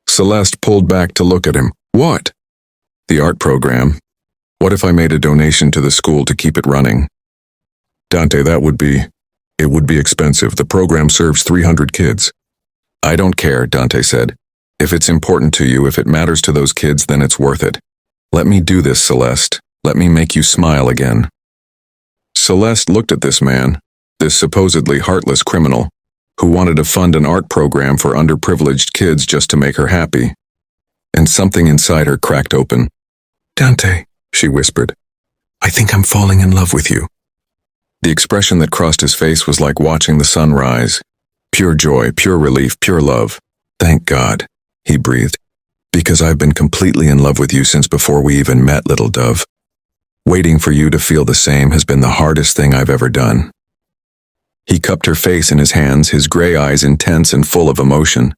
Celeste pulled back to look at him. "What?" "The art program. What if I made a donation to the school to keep it running?" "Dante, it would be expensive. The program serves 300 kids. "I don't care," Dante said. "If it's important to you, if it matters to those kids, then it's worth it. Let me do this, Celeste. Let me make you smile again." Celeste looked at this man, this supposedly heartless criminal, who wanted to fund an art program for underprivileged kids just to make her happy. And something inside her cracked open. "Dante," she whispered, "I think I'm falling in love with you." The expression that crossed his face was like watching the sun rise. Pure joy, pure relief, pure love. "Thank God," he breathed, "because I've been completely in love with you since before we even met, little dove. Waiting for you to feel the same has been the hardest thing I've ever done." He cupped her face in his hands, his gray eyes intense and full of emotion.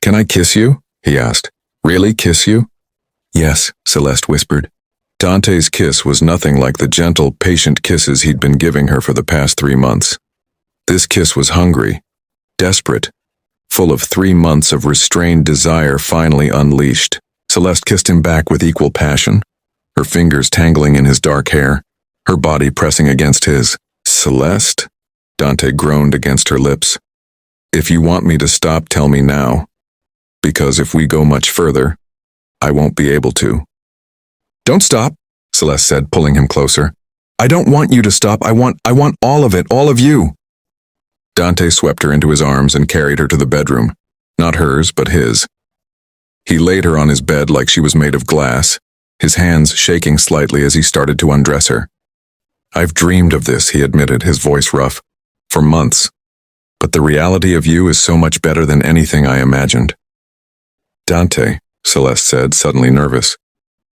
"Can I kiss you?" he asked. "Really kiss you?" "Yes," Celeste whispered. Dante's kiss was nothing like the gentle, patient kisses he'd been giving her for the past 3 months. This kiss was hungry, desperate, full of 3 months of restrained desire finally unleashed. Celeste kissed him back with equal passion, her fingers tangling in his dark hair, her body pressing against his. "Celeste?" Dante groaned against her lips. "If you want me to stop, tell me now. Because if we go much further, I won't be able to." "Don't stop," Celeste said, pulling him closer. "I don't want you to stop. I want all of it, all of you." Dante swept her into his arms and carried her to the bedroom. Not hers, but his. He laid her on his bed like she was made of glass, his hands shaking slightly as he started to undress her. "I've dreamed of this," he admitted, his voice rough, "for months. But the reality of you is so much better than anything I imagined." "Dante," Celeste said, suddenly nervous,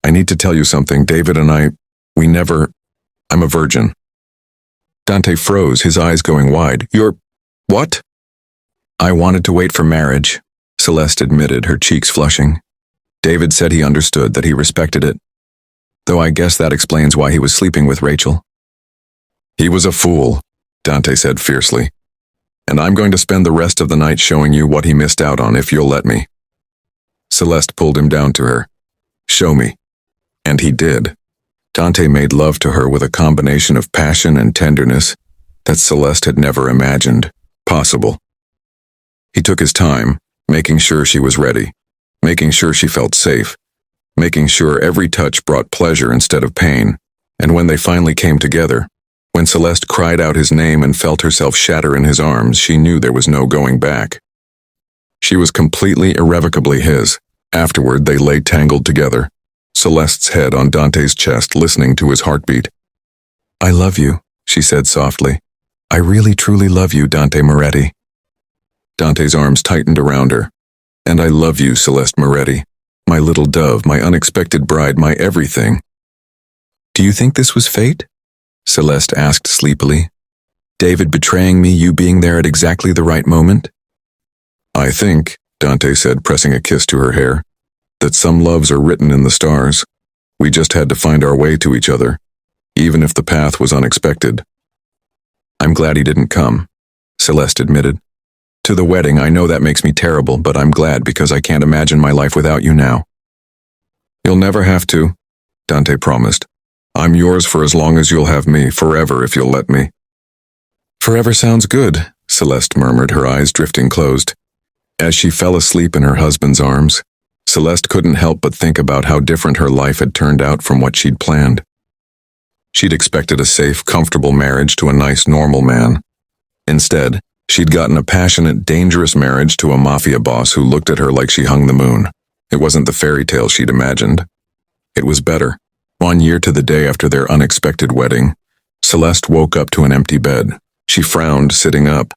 "I need to tell you something. David and I'm a virgin." Dante froze, his eyes going wide. "You're... what?" "I wanted to wait for marriage," Celeste admitted, her cheeks flushing. "David said he understood, that he respected it. Though I guess that explains why he was sleeping with Rachel." "He was a fool," Dante said fiercely. "And I'm going to spend the rest of the night showing you what he missed out on, if you'll let me." Celeste pulled him down to her. "Show me." And he did. Dante made love to her with a combination of passion and tenderness that Celeste had never imagined possible. He took his time, making sure she was ready, making sure she felt safe, making sure every touch brought pleasure instead of pain. And when they finally came together, when Celeste cried out his name and felt herself shatter in his arms, she knew there was no going back. She was completely, irrevocably his. Afterward, they lay tangled together, Celeste's head on Dante's chest, listening to his heartbeat. "I love you," she said softly. "I really truly love you, Dante Moretti." Dante's arms tightened around her. "And I love you, Celeste Moretti. My little dove, my unexpected bride, my everything." "Do you think this was fate?" Celeste asked sleepily. "David betraying me, you being there at exactly the right moment?" "I think," Dante said, pressing a kiss to her hair, "that some loves are written in the stars. We just had to find our way to each other, even if the path was unexpected." "I'm glad he didn't come," Celeste admitted. "To the wedding, I know that makes me terrible, but I'm glad because I can't imagine my life without you now." "You'll never have to," Dante promised. "I'm yours for as long as you'll have me, forever if you'll let me." "Forever sounds good," Celeste murmured, her eyes drifting closed. As she fell asleep in her husband's arms, Celeste couldn't help but think about how different her life had turned out from what she'd planned. She'd expected a safe, comfortable marriage to a nice, normal man. Instead, she'd gotten a passionate, dangerous marriage to a mafia boss who looked at her like she hung the moon. It wasn't the fairy tale she'd imagined. It was better. 1 year to the day after their unexpected wedding, Celeste woke up to an empty bed. She frowned, sitting up.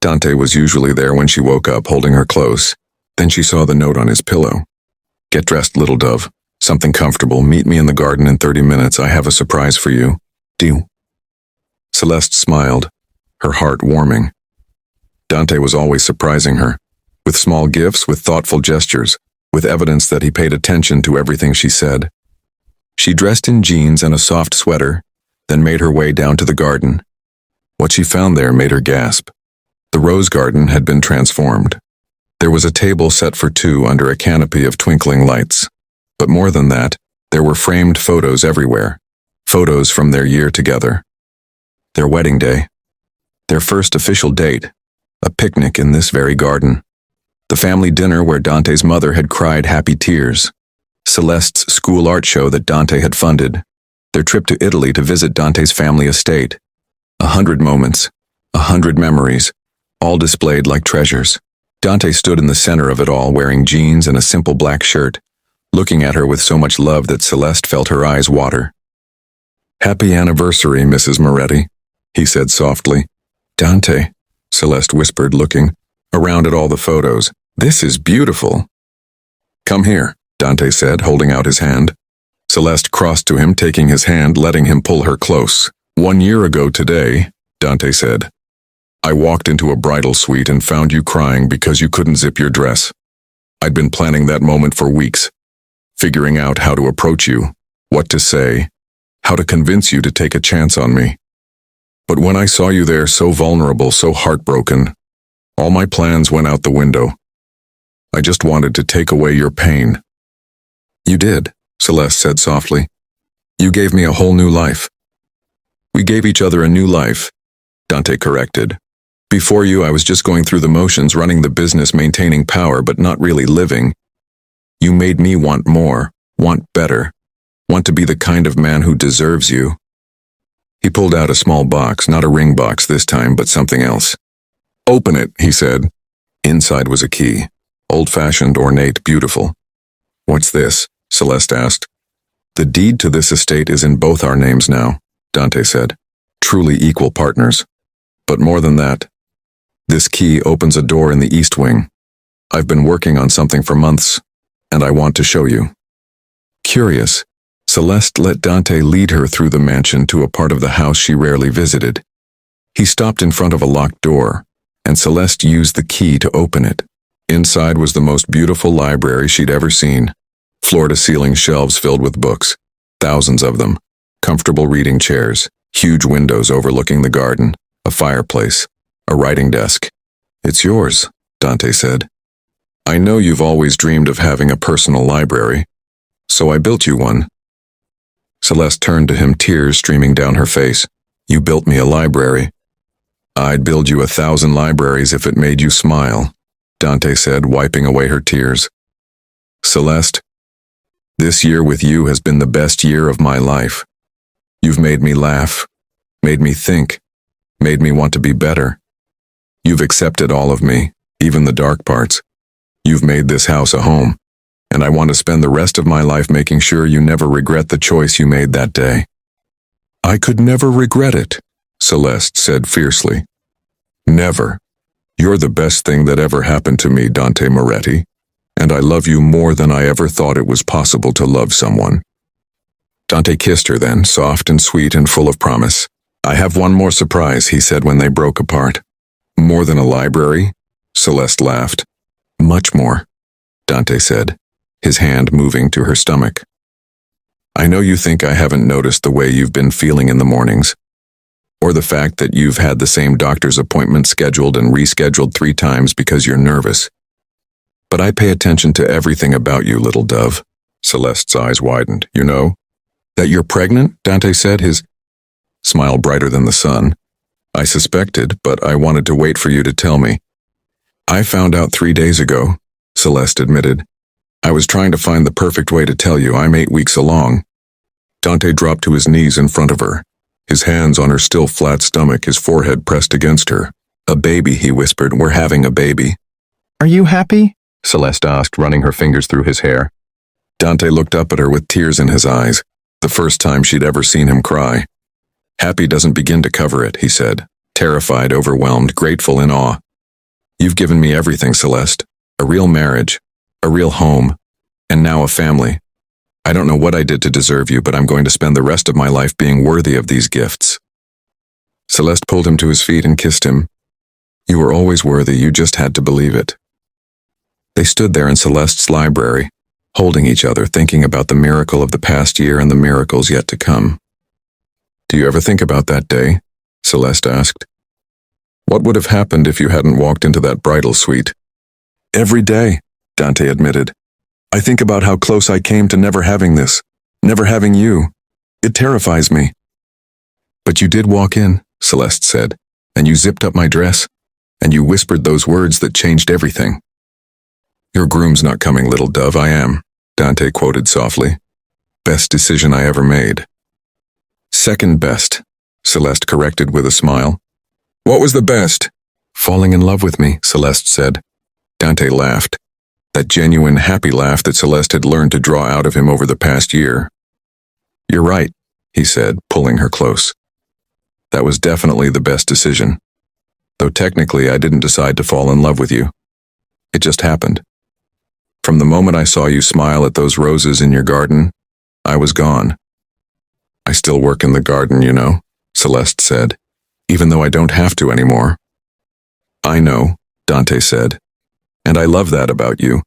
Dante was usually there when she woke up, holding her close. Then she saw the note on his pillow. "Get dressed, little dove. Something comfortable. Meet me in the garden in 30 minutes. I have a surprise for you. Deal. Celeste smiled, her heart warming. Dante was always surprising her, with small gifts, with thoughtful gestures, with evidence that he paid attention to everything she said. She dressed in jeans and a soft sweater, then made her way down to the garden. What she found there made her gasp. The rose garden had been transformed. There was a table set for two under a canopy of twinkling lights. But more than that, there were framed photos everywhere. Photos from their year together. Their wedding day. Their first official date. A picnic in this very garden. The family dinner where Dante's mother had cried happy tears. Celeste's school art show that Dante had funded. Their trip to Italy to visit Dante's family estate. 100 moments, 100 memories, all displayed like treasures. Dante stood in the center of it all, wearing jeans and a simple black shirt, looking at her with so much love that Celeste felt her eyes water. "Happy anniversary, Mrs. Moretti," he said softly. "Dante," Celeste whispered, looking around at all the photos. "This is beautiful." "Come here," Dante said, holding out his hand. Celeste crossed to him, taking his hand, letting him pull her close. "1 year ago today," Dante said, "I walked into a bridal suite and found you crying because you couldn't zip your dress. I'd been planning that moment for weeks, figuring out how to approach you, what to say, how to convince you to take a chance on me. But when I saw you there so vulnerable, so heartbroken, all my plans went out the window. I just wanted to take away your pain." "You did," Celeste said softly. "You gave me a whole new life." "We gave each other a new life," Dante corrected. "Before you, I was just going through the motions, running the business, maintaining power, but not really living. You made me want more, want better, want to be the kind of man who deserves you." He pulled out a small box, not a ring box this time, but something else. "Open it," he said. Inside was a key, old-fashioned, ornate, beautiful. "What's this?" Celeste asked. "The deed to this estate is in both our names now," Dante said. "Truly equal partners. But more than that, this key opens a door in the East Wing. I've been working on something for months, and I want to show you." Curious, Celeste let Dante lead her through the mansion to a part of the house she rarely visited. He stopped in front of a locked door, and Celeste used the key to open it. Inside was the most beautiful library she'd ever seen. Floor-to-ceiling shelves filled with books, thousands of them, comfortable reading chairs, huge windows overlooking the garden, a fireplace, a writing desk. "It's yours," Dante said. "I know you've always dreamed of having a personal library, so I built you one." Celeste turned to him, tears streaming down her face. "You built me a library." "I'd build you 1,000 libraries if it made you smile," Dante said, wiping away her tears. "Celeste, this year with you has been the best year of my life. You've made me laugh, made me think, made me want to be better. You've accepted all of me, even the dark parts. You've made this house a home, and I want to spend the rest of my life making sure you never regret the choice you made that day." "I could never regret it," Celeste said fiercely. "Never. You're the best thing that ever happened to me, Dante Moretti, and I love you more than I ever thought it was possible to love someone." Dante kissed her then, soft and sweet and full of promise. "I have one more surprise," he said when they broke apart. "More than a library?" Celeste laughed. "Much more," Dante said, his hand moving to her stomach. "I know you think I haven't noticed the way you've been feeling in the mornings, or the fact that you've had the same doctor's appointment scheduled and rescheduled 3 times because you're nervous. But I pay attention to everything about you, little dove." Celeste's eyes widened. "You know that you're pregnant?" Dante said, his smile brighter than the sun. "I suspected, but I wanted to wait for you to tell me." "I found out 3 days ago," Celeste admitted. "I was trying to find the perfect way to tell you. I'm 8 weeks along." Dante dropped to his knees in front of her, his hands on her still flat stomach, his forehead pressed against her. "A baby," he whispered. "We're having a baby."
"Are you happy?"
Celeste asked, running her fingers through his hair. Dante looked up at her with tears in his eyes, the first time she'd ever seen him cry. "Happy doesn't begin to cover it," he said, terrified, overwhelmed, grateful, in awe. "You've given me everything, Celeste. A real marriage, a real home, and now a family. I don't know what I did to deserve you, but I'm going to spend the rest of my life being worthy of these gifts. Celeste pulled him to his feet and kissed him. You were always worthy, you just had to believe it. They stood there in Celeste's library, holding each other, thinking about the miracle of the past year and the miracles yet to come. Do you ever think about that day? Celeste asked. What would have happened if you hadn't walked into that bridal suite? Every day, Dante admitted. I think about how close I came to never having this, never having you. It terrifies me. But you did walk in, Celeste said, and you zipped up my dress, and you whispered those words that changed everything. Your groom's not coming, little dove, I am, Dante quoted softly. Best decision I ever made. Second best, Celeste corrected with a smile. What was the best? Falling in love with me, Celeste said. Dante laughed. That genuine, happy laugh that Celeste had learned to draw out of him over the past year. You're right, he said, pulling her close. That was definitely the best decision. Though technically I didn't decide to fall in love with you. It just happened. From the moment I saw you smile at those roses in your garden, I was gone. I still work in the garden, you know, Celeste said, even though I don't have to anymore. I know, Dante said, and I love that about you.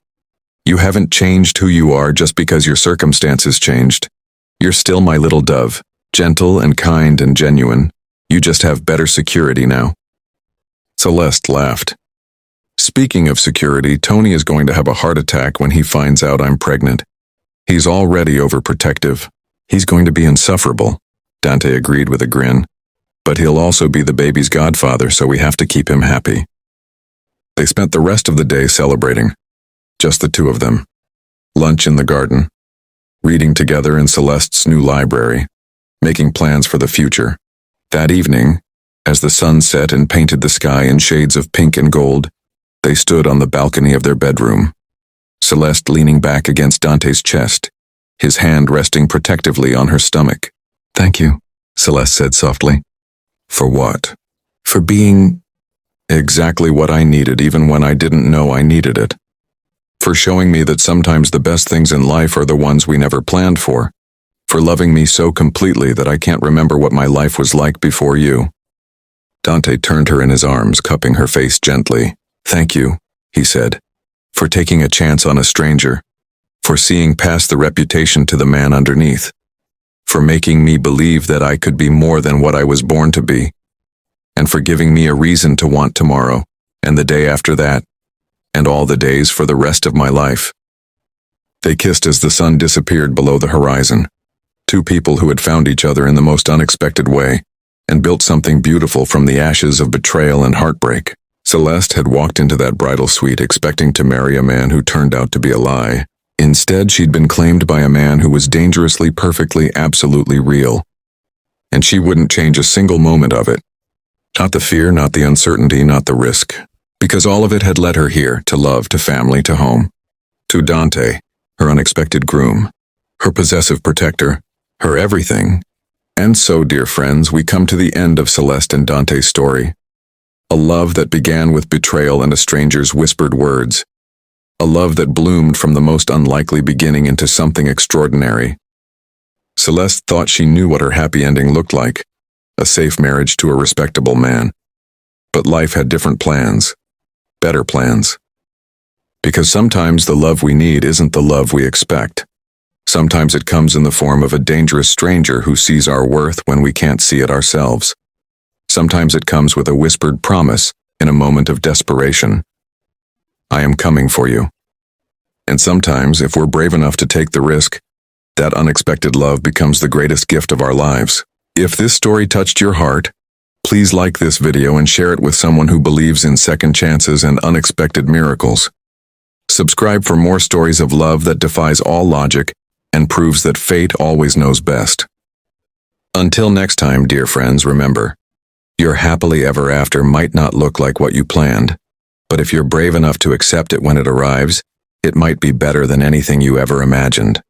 You haven't changed who you are just because your circumstances changed. You're still my little dove, gentle and kind and genuine. You just have better security now. Celeste laughed. Speaking of security, Tony is going to have a heart attack when he finds out I'm pregnant. He's already overprotective. He's going to be insufferable, Dante agreed with a grin. But he'll also be the baby's godfather, so we have to keep him happy. They spent the rest of the day celebrating. Just the two of them. Lunch in the garden. Reading together in Celeste's new library. Making plans for the future. That evening, as the sun set and painted the sky in shades of pink and gold, they stood on the balcony of their bedroom. Celeste leaning back against Dante's chest, his hand resting protectively on her stomach. Thank you, Celeste said softly. For what? For being exactly what I needed even when I didn't know I needed it. For showing me that sometimes the best things in life are the ones we never planned for. For loving me so completely that I can't remember what my life was like before you. Dante turned her in his arms, cupping her face gently. Thank you, he said, for taking a chance on a stranger, for seeing past the reputation to the man underneath, for making me believe that I could be more than what I was born to be, and for giving me a reason to want tomorrow, and the day after that, and all the days for the rest of my life. They kissed as the sun disappeared below the horizon. Two people who had found each other in the most unexpected way, and built something beautiful from the ashes of betrayal and heartbreak. Celeste had walked into that bridal suite expecting to marry a man who turned out to be a lie. Instead, she'd been claimed by a man who was dangerously, perfectly, absolutely real. And she wouldn't change a single moment of it. Not the fear, not the uncertainty, not the risk. Because all of it had led her here, to love, to family, to home. To Dante, her unexpected groom, her possessive protector, her everything. And so, dear friends, we come to the end of Celeste and Dante's story. A love that began with betrayal and a stranger's whispered words. A love that bloomed from the most unlikely beginning into something extraordinary. Celeste thought she knew what her happy ending looked like. A safe marriage to a respectable man. But life had different plans. Better plans. Because sometimes the love we need isn't the love we expect. Sometimes it comes in the form of a dangerous stranger who sees our worth when we can't see it ourselves. Sometimes it comes with a whispered promise in a moment of desperation. I am coming for you. And sometimes, if we're brave enough to take the risk, that unexpected love becomes the greatest gift of our lives. If this story touched your heart, please like this video and share it with someone who believes in second chances and unexpected miracles. Subscribe for more stories of love that defies all logic and proves that fate always knows best. Until next time, dear friends, remember, your happily ever after might not look like what you planned, but if you're brave enough to accept it when it arrives, it might be better than anything you ever imagined.